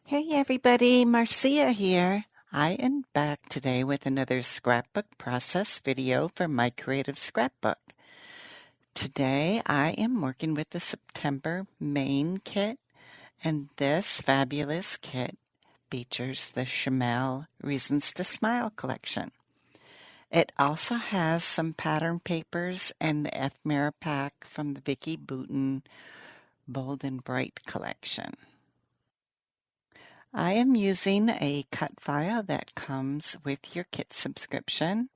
Hey everybody, Marcia here. I am back today with another scrapbook process video for my Creative Scrapbook. Today I am working with the September main kit, and this fabulous kit features the Shimelle Reasons to Smile collection. It also has some pattern papers and the ephemera pack from the Vicki Boutin Bold and Bright collection. I am using a cut file that comes with your kit subscription.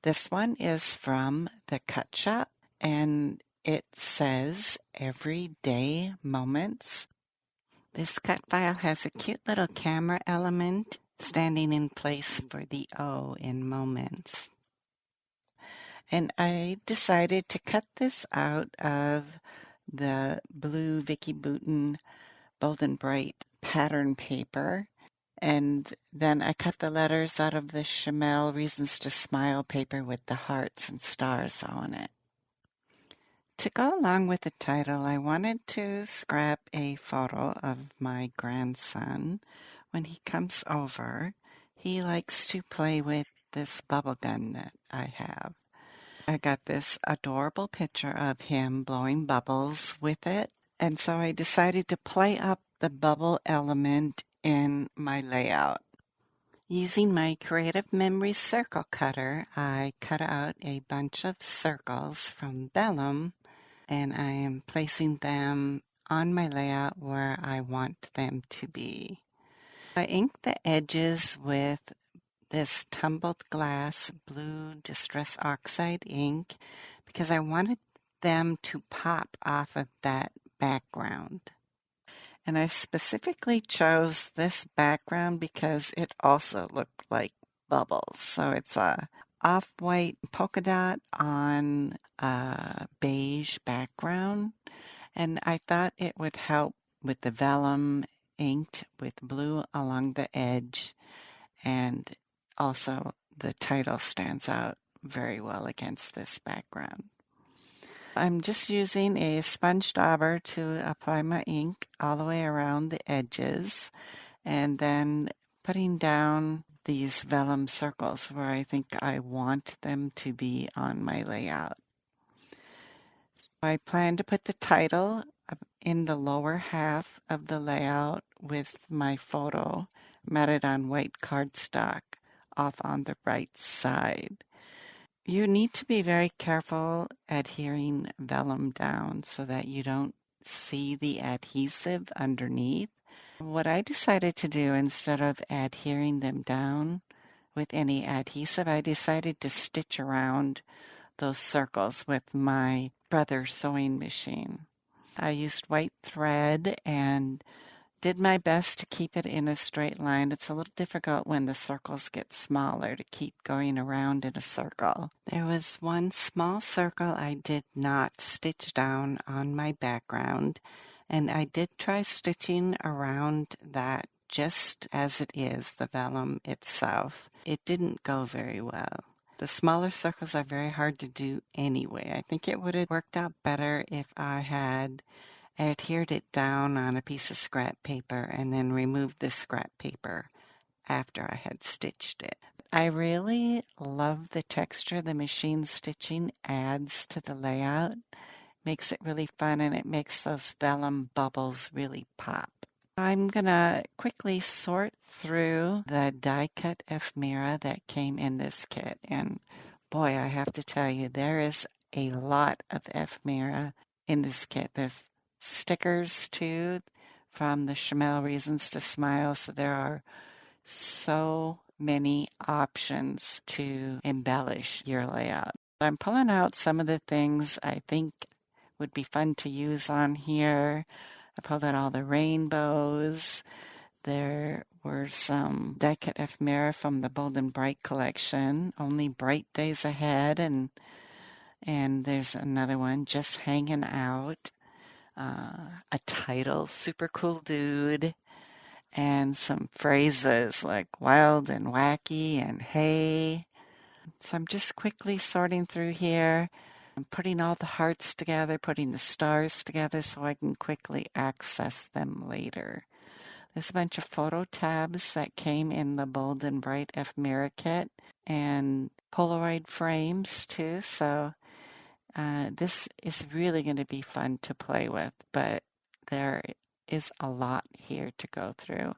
This one is from the Cut Shoppe, and it says Everyday Moments. This cut file has a cute little camera element standing in place for the O in moments. And I decided to cut this out of the blue Vicki Boutin Bold and Bright pattern paper, and then I cut the letters out of the Shimelle Reasons to Smile paper with the hearts and stars on it. To go along with the title, I wanted to scrap a photo of my grandson. When he comes over, he likes to play with this bubble gun that I have. I got this adorable picture of him blowing bubbles with it, and so I decided to play up the bubble element in my layout. Using my Creative Memories circle cutter, I cut out a bunch of circles from vellum, and I am placing them on my layout where I want them to be. I inked the edges with this tumbled glass blue Distress Oxide ink because I wanted them to pop off of that background. And I specifically chose this background because it also looked like bubbles. So it's a off-white polka dot on a beige background. And I thought it would help with the vellum inked with blue along the edge. And also the title stands out very well against this background. I'm just using a sponge dauber to apply my ink all the way around the edges, and then putting down these vellum circles where I think I want them to be on my layout. I plan to put the title in the lower half of the layout with my photo matted on white cardstock off on the right side. You need to be very careful adhering vellum down so that you don't see the adhesive underneath. What I decided to do, instead of adhering them down with any adhesive, I decided to stitch around those circles with my Brother sewing machine. I used white thread and did my best to keep it in a straight line. It's a little difficult when the circles get smaller to keep going around in a circle. There was one small circle I did not stitch down on my background, and I did try stitching around that just as it is, the vellum itself. It didn't go very well. The smaller circles are very hard to do anyway. I think it would have worked out better if I had adhered it down on a piece of scrap paper and then removed the scrap paper after I had stitched it. I really love the texture the machine stitching adds to the layout. Makes it really fun, and it makes those vellum bubbles really pop. I'm going to quickly sort through the die cut ephemera that came in this kit, and boy, I have to tell you, there is a lot of ephemera in this kit. There's stickers too from the Shimelle Reasons to Smile, so there are so many options to embellish your layout. I'm pulling out some of the things I think would be fun to use on here. I pulled out all the rainbows. There were some die cut ephemera from the Bold and Bright collection, Only Bright Days Ahead, and there's another one, Just Hanging Out. A title, Super Cool Dude, and some phrases like wild and wacky and hey. So I'm just quickly sorting through here. I'm putting all the hearts together, putting the stars together so I can quickly access them later. There's a bunch of photo tabs that came in the Bold and Bright Ephemera kit and Polaroid frames too. So this is really going to be fun to play with, but there is a lot here to go through.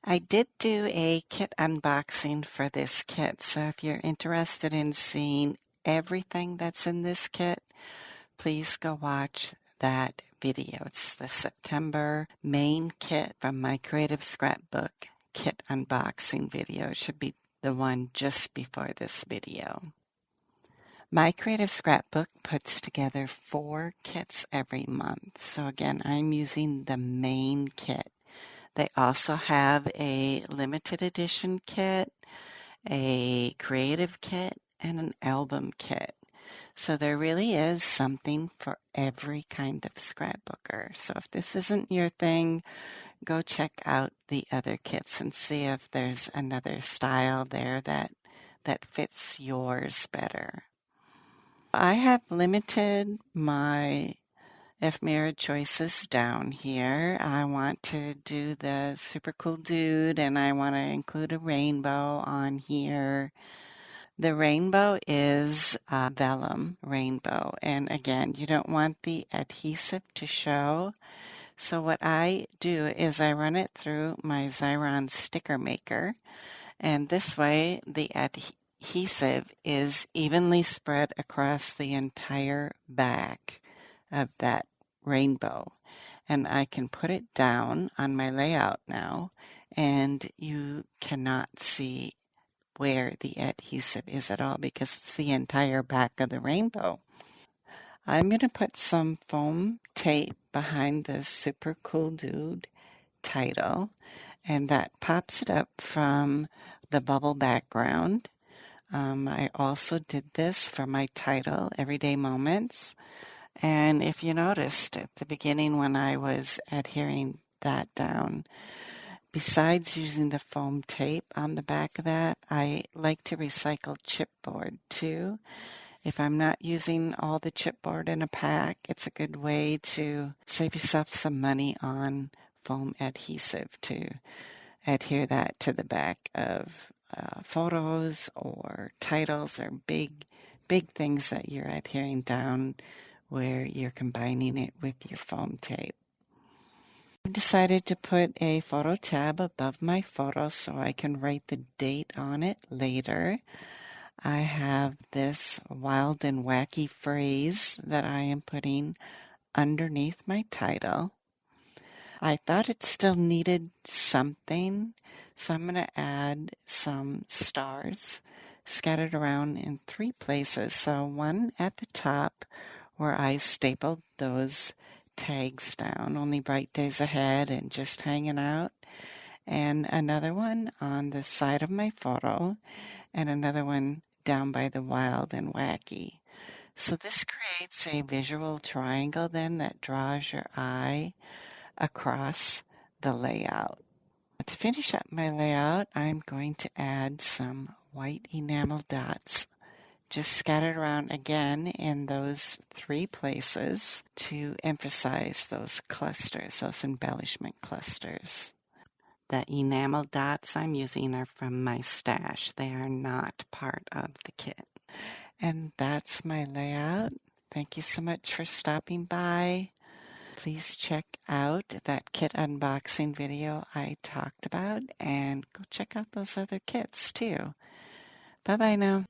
I did do a kit unboxing for this kit, so if you're interested in seeing everything that's in this kit, please go watch that video. It's the September main kit from my Creative Scrapbook kit unboxing video. It should be the one just before this video. My Creative Scrapbook puts together 4 kits every month. So again, I'm using the main kit. They also have a limited edition kit, a creative kit, and an album kit. So there really is something for every kind of scrapbooker. So if this isn't your thing, go check out the other kits and see if there's another style there that fits yours better. I have limited my ephemera choices down here. I want to do the super cool dude and I want to include a rainbow on here. The rainbow is a vellum rainbow, and again, you don't want the adhesive to show. So what I do is I run it through my Xyron sticker maker, and this way the adhesive is evenly spread across the entire back of that rainbow. And I can put it down on my layout now, and you cannot see where the adhesive is at all because it's the entire back of the rainbow. I'm going to put some foam tape behind the Super Cool Dude title, and that pops it up from the bubble background. I also did this for my title, Everyday Moments. And if you noticed at the beginning when I was adhering that down, besides using the foam tape on the back of that, I like to recycle chipboard too. If I'm not using all the chipboard in a pack, it's a good way to save yourself some money on foam adhesive to adhere that to the back of photos or titles or big things that you're adhering down where you're combining it with your foam tape. I decided to put a photo tab above my photo so I can write the date on it later. I have this wild and wacky phrase that I am putting underneath my title. I thought it still needed something, so I'm going to add some stars scattered around in 3 places. So one at the top where I stapled those tags down, only bright days ahead and just hanging out, and another one on the side of my photo, and another one down by the wild and wacky. So this creates a visual triangle then that draws your eye across the layout. To finish up my layout, I'm going to add some white enamel dots just scattered around again in those 3 places to emphasize those clusters, those embellishment clusters. The enamel dots I'm using are from my stash. They are not part of the kit. And that's my layout. Thank you so much for stopping by. Please check out that kit unboxing video I talked about and go check out those other kits too. Bye-bye now.